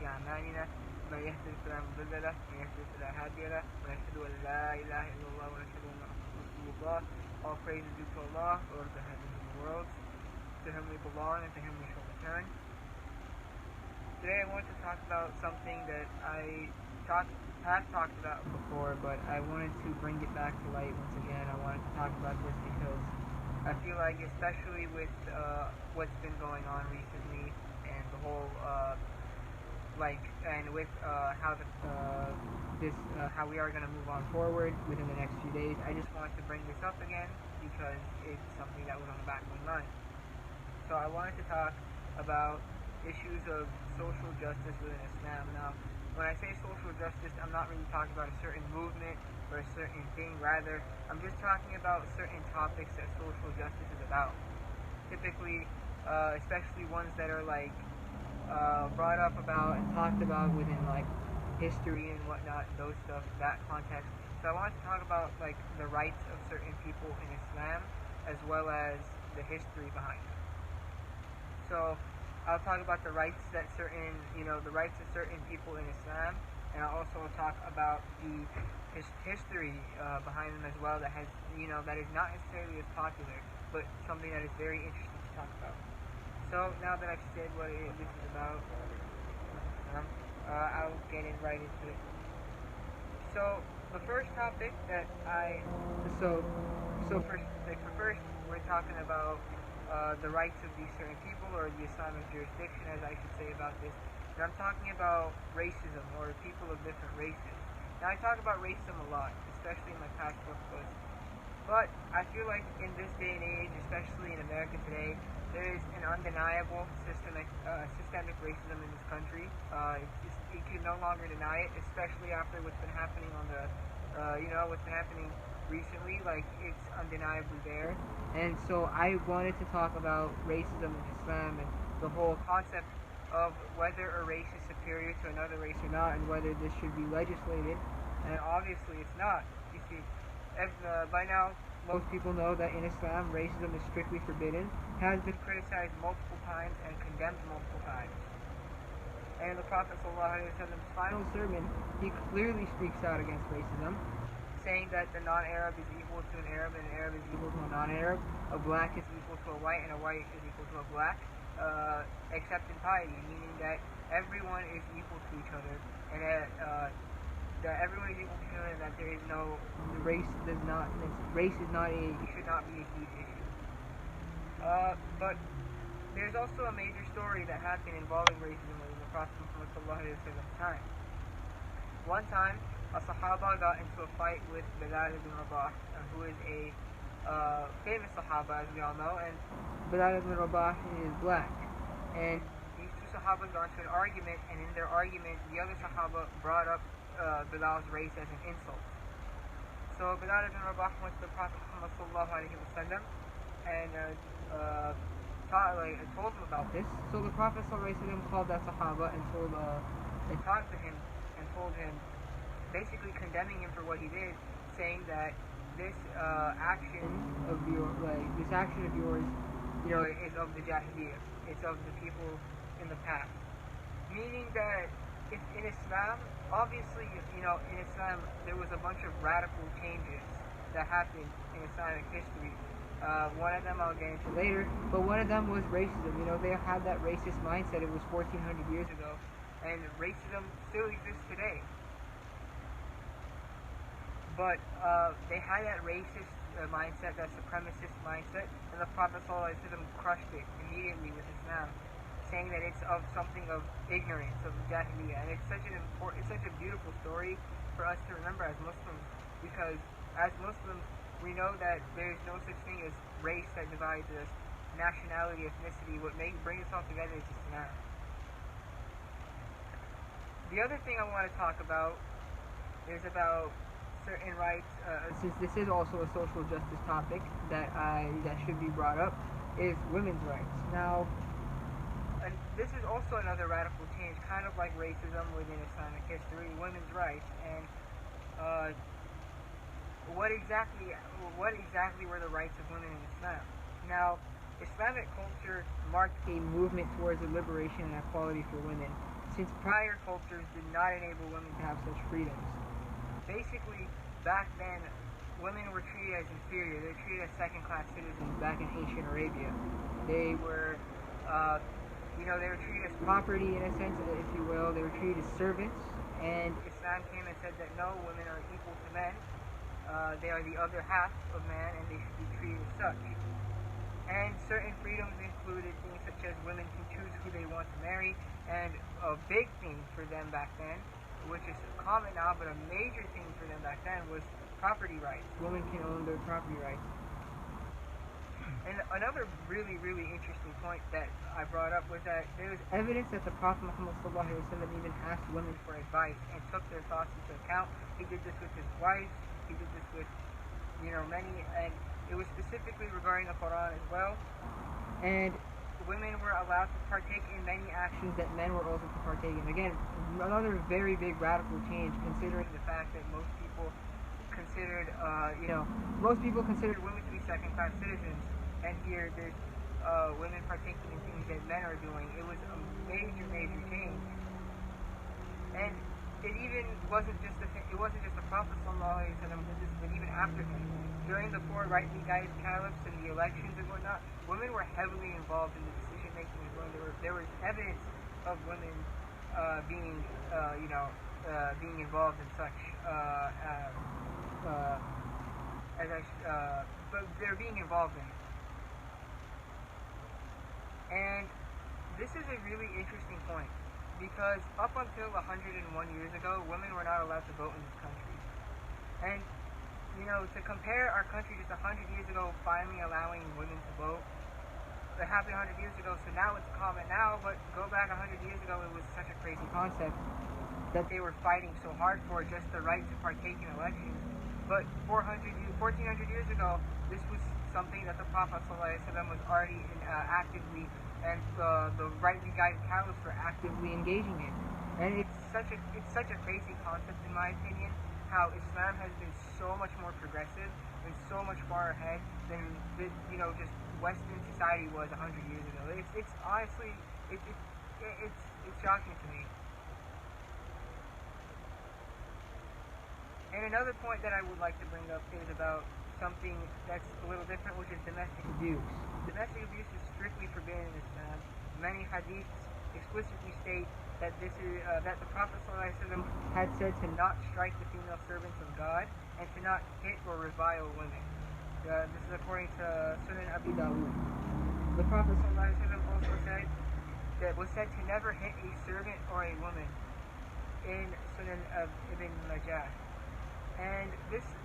أعمالنا من يهده فلا مضل له ومن يضلل فلا هادي له ونشهد أن لا إله إلا الله ونشهد أن محمدا رسول الله. All praise is due to Allah, Lord of the heavens and the world. To Him we belong and to Him we shall return. Today I want to talk about something that I have talked about before, but I wanted to bring it back to light once again. I wanted to talk about this because I feel like, especially with what's been going on recently and the whole how we are going to move on forward within the next few days, I just wanted to bring this up again because it's something that was on the back of my mind. So I wanted to talk about issues of social justice within Islam. Now, when I say social justice, I'm not really talking about a certain movement or a certain thing. Rather, I'm just talking about certain topics that social justice is about. Typically, especially ones that are brought up about and talked about within history and whatnot, and those stuff, that context. So I wanted to talk about the rights of certain people in Islam, as well as the history behind them. So I'll talk about the rights that the rights of certain people in Islam, and I'll also talk about the history behind them as well. That that is not necessarily as popular, but something that is very interesting to talk about. So now that I've said what this is about, I'll get right into it. So the first topic that first we're talking about the rights of these certain people, or the Islamic jurisdiction, as I should say about this. And I'm talking about racism, or people of different races. Now, I talk about racism a lot, especially in my past books, but I feel like in this day and age, especially in America today, there is an undeniable systemic racism in this country. You can no longer deny it, especially after what's been happening what's been happening recently. It's undeniably there. And so I wanted to talk about racism in Islam and the whole concept of whether a race is superior to another race or not, and whether this should be legislated. And obviously it's not. You see, by now most people know that in Islam racism is strictly forbidden, has been criticized multiple times and condemned multiple times. And the Prophet ﷺ's final sermon, he clearly speaks out against racism, saying that the non-Arab is equal to an Arab, and an Arab is equal to a non-Arab, a black is equal to a white, and a white is equal to a black, except in piety, meaning that everyone is equal to each other, and that everyone is equal to each other, and that there is no race should not be a huge issue. But there's also a major story that happened involving racism within the Prophet Muhammad's time. One time, a Sahaba got into a fight with Bilal ibn Rabah, who is a famous Sahaba, as we all know, and Bilal ibn Rabah is black. And these two Sahabas got into an argument, and in their argument, the other Sahaba brought up Bilal's race as an insult. So Bilal ibn Rabah went to the Prophet Muhammad and told him about this. So the Prophet called that Sahaba and talked to him and told him, basically condemning him for what he did, saying that this action of yours, is of the Jahiliyyah. It's of the people in the past. Meaning that if in Islam, obviously, in Islam there was a bunch of radical changes that happened in Islamic history. One of them I'll get into later, but one of them was racism. They had that racist mindset. It was 1400 years ago, and racism still exists today. But they had that racist mindset, that supremacist mindset, and the Prophet ﷺ crushed it immediately with Islam, saying that it's of something of ignorance, of Jahiliyyah. And it's such a beautiful story for us to remember as Muslims, because as Muslims, we know that there is no such thing as race that divides us, nationality, ethnicity. What brings us all together is Islam. The other thing I want to talk about is about certain rights, since this is also a social justice topic that should be brought up, is women's rights. Now, and this is also another radical change, kind of like racism within Islamic history, women's rights, and what exactly were the rights of women in Islam? Now, Islamic culture marked a movement towards the liberation and equality for women, since prior cultures did not enable women to have such freedoms. Basically, back then, women were treated as inferior. They were treated as second-class citizens back in ancient Arabia. They were, they were treated as property in a sense, if you will. They were treated as servants, and Islam came and said that no, women are equal to men. They are the other half of man, and they should be treated as such. And certain freedoms included things such as women can choose who they want to marry, and a big thing for them back then, which is common now, but a major thing for them back then, was property rights. Women can own their property rights. And another really, really interesting point that I brought up was that there was evidence that the Prophet Muhammad ﷺ even asked women for advice and took their thoughts into account. He did this with his wives, he did this with, many, and it was specifically regarding the Quran as well. And women were allowed to partake in many actions that men were also to partake in. Again, another very big radical change, considering the fact that most people considered women to be second-class citizens, and here there's women partaking in things that men are doing. It was a major, major change. And it wasn't just the Prophet ﷺ did this, but even after him, during the 4 rightly guided caliphs and the elections and whatnot, women were heavily involved in the decision making as well. There was evidence of women being involved in such but they're being involved in it. And this is a really interesting point, because up until 101 years ago, women were not allowed to vote in this country. And, to compare our country just 100 years ago finally allowing women to vote, it happened 100 years ago, so now it's common now, but go back 100 years ago, it was such a crazy concept that they were fighting so hard for, just the right to partake in elections. But 1400 years ago, this was something that the Prophet ﷺ was already actively, and the rightly guided caliphs were actively engaging in. And it's such a crazy concept, in my opinion, how Islam has been so much more progressive and so much far ahead than just Western society was 100 years ago. It's honestly it's shocking to me. And another point that I would like to bring up is about something that's a little different, which is domestic abuse. Domestic abuse is strictly forbidden in Islam. Many hadiths explicitly state that that the Prophet ﷺ had said to not strike the female servants of God and to not hit or revile women. This is according to Sunan Abi Dawud. The Prophet ﷺ also was said to never hit a servant or a woman in Sunan of Ibn Majah. And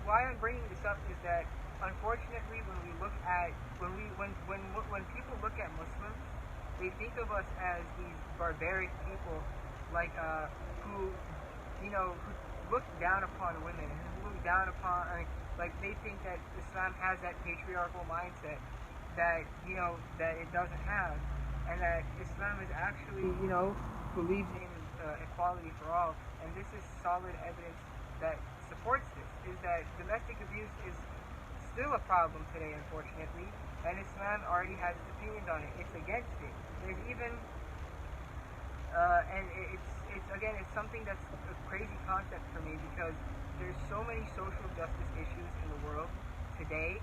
why I'm bringing this up is that, unfortunately, when people look at Muslims, they think of us as these barbaric people, like who look down upon women, who look down upon, like they think that Islam has that patriarchal mindset that that it doesn't have, and that Islam is actually believes in equality for all. And this is solid evidence that supports this, is that domestic abuse is still a problem today, unfortunately, and Islam already has its opinions on it. It's against it. There's even and it's something that's a crazy concept for me, because there's so many social justice issues in the world today,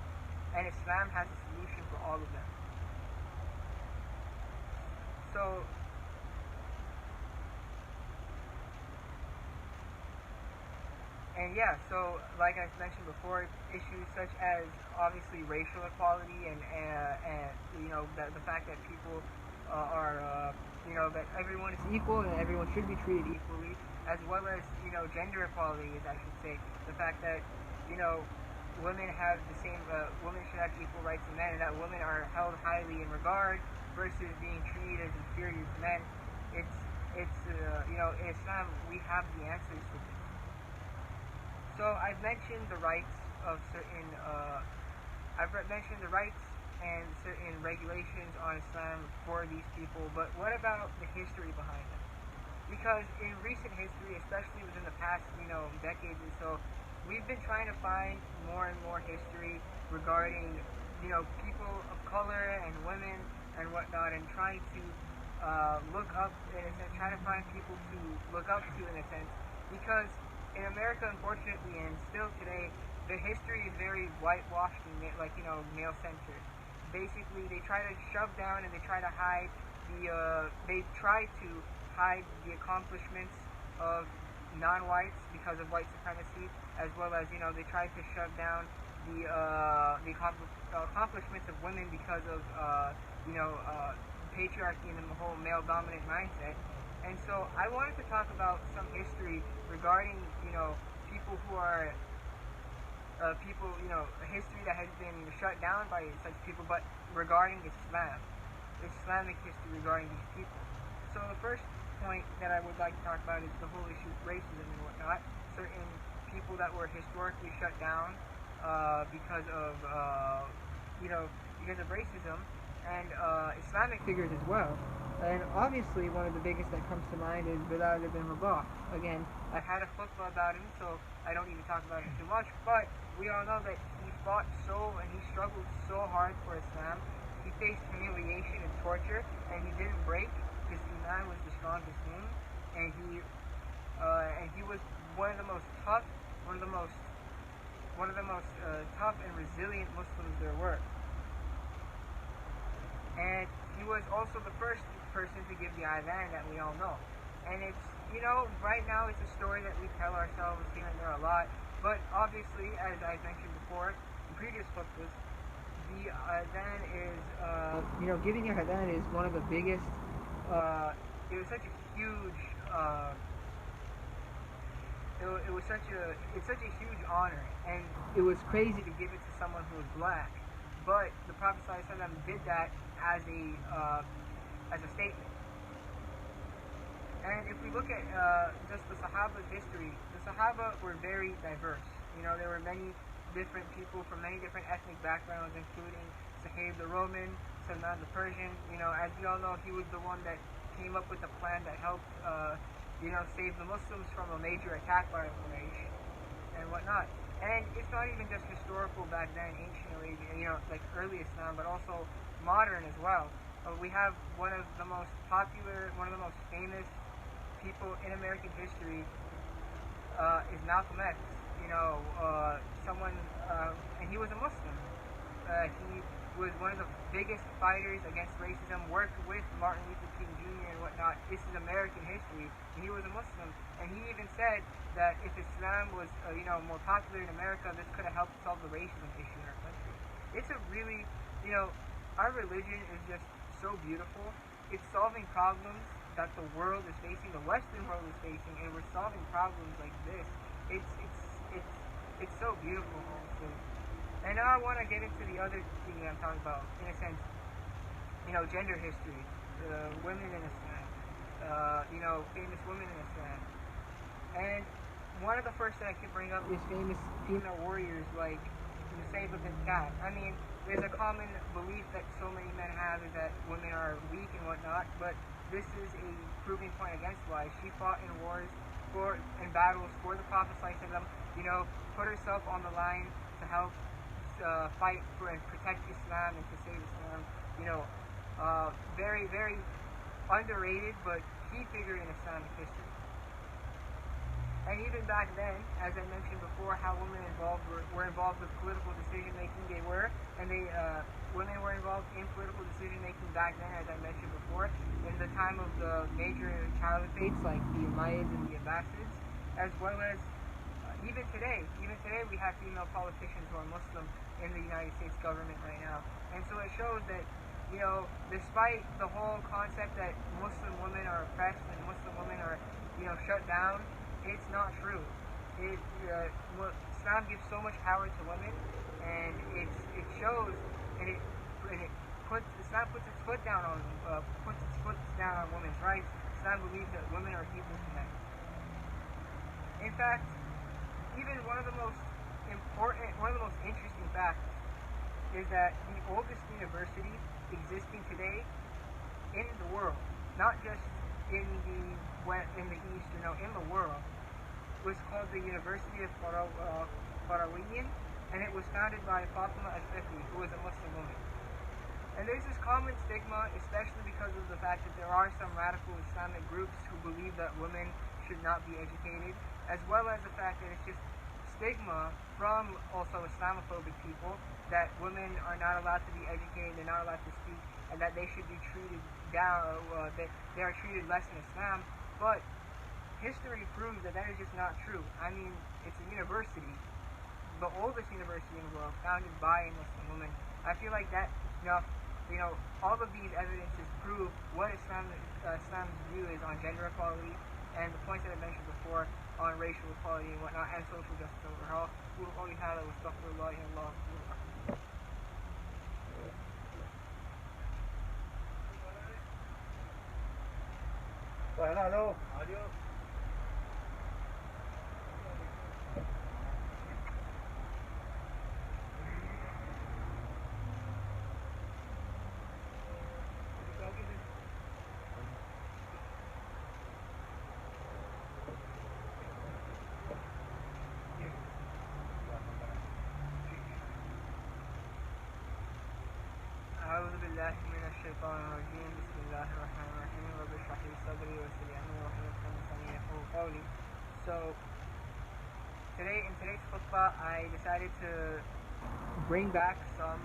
and Islam has a solution for all of them. So so like I mentioned before, issues such as obviously racial equality and the fact that people that everyone is equal and everyone should be treated equally, as well as gender equality, as I should say, the fact that women have the same women should have equal rights to men, and that women are held highly in regard versus being treated as inferior to men. In Islam we have the answers to this. So I've mentioned the rights of certain, and certain regulations on Islam for these people, but what about the history behind them? Because in recent history, especially within the past, decades or so, we've been trying to find more and more history regarding, people of color and women and whatnot, and trying to look up, in a sense, try to find people to look up to, in a sense, because in America, unfortunately, and still today, the history is very whitewashed and, like, male-centered. Basically, they try to shove down and they try to hide the accomplishments of non-whites because of white supremacy, as well as, they try to shove down the accomplishments of women because of, patriarchy and the whole male-dominant mindset. And so I wanted to talk about some history regarding, people who are, a history that has been shut down by such people, but regarding Islamic history regarding these people. So the first point that I would like to talk about is the whole issue of racism and whatnot. Certain people that were historically shut down because of racism, and Islamic figures as well. And obviously one of the biggest that comes to mind is Bilal ibn Rabah. Again, I had a khutbah about him, so I don't need to talk about him too much, but we all know that he fought and he struggled so hard for Islam. He faced humiliation and torture, and he didn't break. His iman was the strongest thing, and he was one of the most tough and resilient Muslims there were. And he was also the first person to give the adhan that we all know. And it's, right now it's a story that we tell ourselves here and there a lot, but obviously, as I mentioned before in previous khutbahs, the adhan is, giving your adhan is one of the biggest, it was such a huge, it's such a huge honor, and it was crazy to give it to someone who was black. But the Prophet ﷺ did that as a statement. And if we look at just the Sahaba's history, the Sahaba were very diverse. There were many different people from many different ethnic backgrounds, including Suhaib the Roman, Salman the Persian. As we all know, he was the one that came up with the plan that helped, save the Muslims from a major attack by Quraysh and whatnot. And it's not even just historical back then, ancient Arabia, like early Islam, but also modern as well. We have one of the most famous people in American history is Malcolm X. And he was a Muslim. He was one of the biggest fighters against racism, worked with Martin Luther King Jr. and whatnot. This is American history, and he was a Muslim. And he even said that if Islam was, more popular in America, this could have helped solve the racism issue in our country. It's a really, our religion is just so beautiful. It's solving problems that the world is facing, the Western world is facing, and we're solving problems like this. It's so beautiful, honestly. And now I want to get into the other thing that I'm talking about, in a sense, gender history, women in Islam, famous women in Islam. And one of the first that I could bring up is famous female warriors like Nusayba bint Ka'b. I mean, there's a common belief that so many men have is that women are weak and whatnot, but this is a proving point against why. She fought in wars, in battles for the Prophet ﷺ, put herself on the line to help fight for and protect Islam and to save Islam. Very, very underrated, but key figure in Islamic history. And even back then, as I mentioned before, how women were involved with political decision making. Women were involved in political decision making back then, as I mentioned before, in the time of the major caliphates like the Umayyads and the Abbasids, as well as even today we have female politicians who are Muslim in the United States government right now. And so it shows that, despite the whole concept that Muslim women are oppressed and Muslim women are, shut down, it's not true. Islam gives so much power to women, and it shows, and Islam puts its foot down on women's rights. Islam believes that women are equal to men. In fact, even one of the most interesting facts is that the oldest university existing today in the world, not just in the East, in the world, was called the University of Qarawiyyin, and it was founded by Fatima al-Fiqhi, who was a Muslim woman. And there's this common stigma, especially because of the fact that there are some radical Islamic groups who believe that women should not be educated, as well as the fact that it's just stigma from also Islamophobic people that women are not allowed to be educated, they're not allowed to speak, and that they should be treated down, that they are treated less in Islam. But history proves that that is just not true. I mean, it's a university, the oldest university in the world, founded by a Muslim woman. I feel like that, all of these evidences prove what Islam's view is on gender equality and the points that I mentioned before on racial equality and whatnot, and social justice overall. قولوا هذا واستغفر الله إن الله غفور رحيم. Bueno, adiós. أعوذ بالله من الشيطان الرجيم بسم الله الرحمن الرحيم رب اشرح لي صدري ويسر لي أمري واحلل عقدة من لساني يفقهوا قولي. So in today's khutbah, I decided to bring back some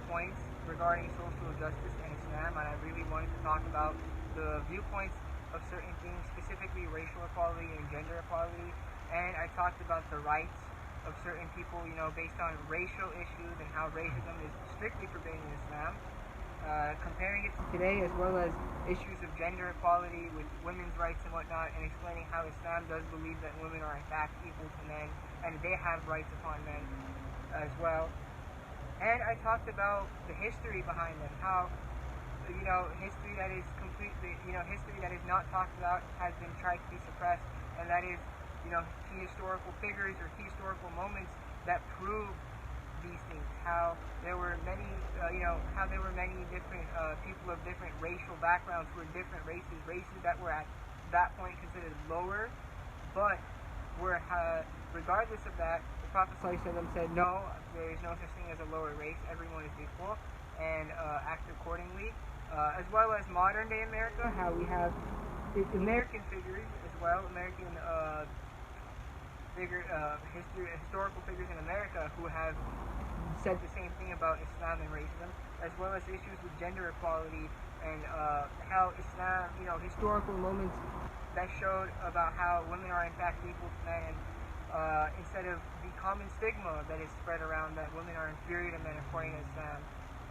points regarding social justice and Islam, and I really wanted to talk about the viewpoints of certain things, specifically racial equality and gender equality, and I talked about the rights of certain people, based on racial issues and how racism is strictly forbidden in Islam, comparing it to today, as well as issues of gender equality with women's rights and whatnot, and explaining how Islam does believe that women are in fact equal to men, and they have rights upon men as well. And I talked about the history behind them, how, history that is completely, history that is not talked about has been tried to be suppressed, and that is, key historical figures or key historical moments that prove these things. How there were many, different people of different racial backgrounds who were different races that were at that point considered lower, but were, regardless of that, the Prophet ﷺ said, no, there is no such thing as a lower race. Everyone is equal, and act accordingly. As well as modern day America, how we have American figures as well, American historical figures in America who have said the same thing about Islam and racism, as well as issues with gender equality and how Islam, historical moments that showed about how women are in fact equal to men, instead of the common stigma that is spread around that women are inferior to men according to Islam.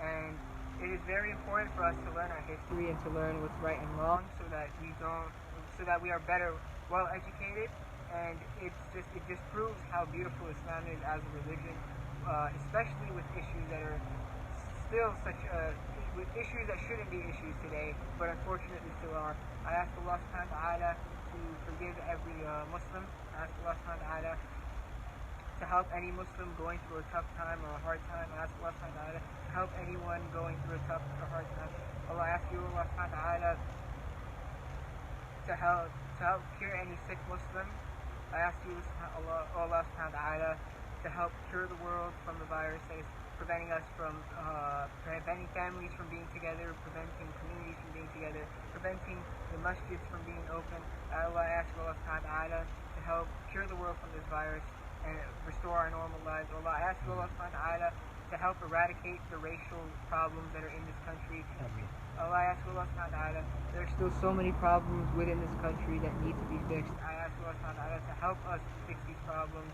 And it is very important for us to learn our history and to learn what's right and wrong, so that we are better, well educated. And it just proves how beautiful Islam is as a religion, especially with issues that are still with issues that shouldn't be issues today, but unfortunately still are. I ask Allah subhanahu wa ta'ala to forgive every Muslim. I ask Allah subhanahu wa ta'ala to help any Muslim going through a tough time or a hard time. I ask Allah subhanahu wa ta'ala to help anyone going through a tough or hard time. Allah, I ask you, Allah subhanahu wa ta'ala, to help cure any sick Muslim. I ask you, Allah subhanahu wa ta'ala, to help cure the world from the virus that is preventing families from being together, preventing communities from being together, preventing the masjids from being open. Allah, I ask you, Allah subhanahu wa ta'ala, to help cure the world from this virus and restore our normal lives. Allah, I ask you, Allah subhanahu wa ta'ala, to help eradicate the racial problems that are in this country. Allah, I ask Allah subhanahu wa ta'ala, there are still so many problems within this country that need to be fixed. I ask Allah subhanahu wa ta'ala to help us fix these problems.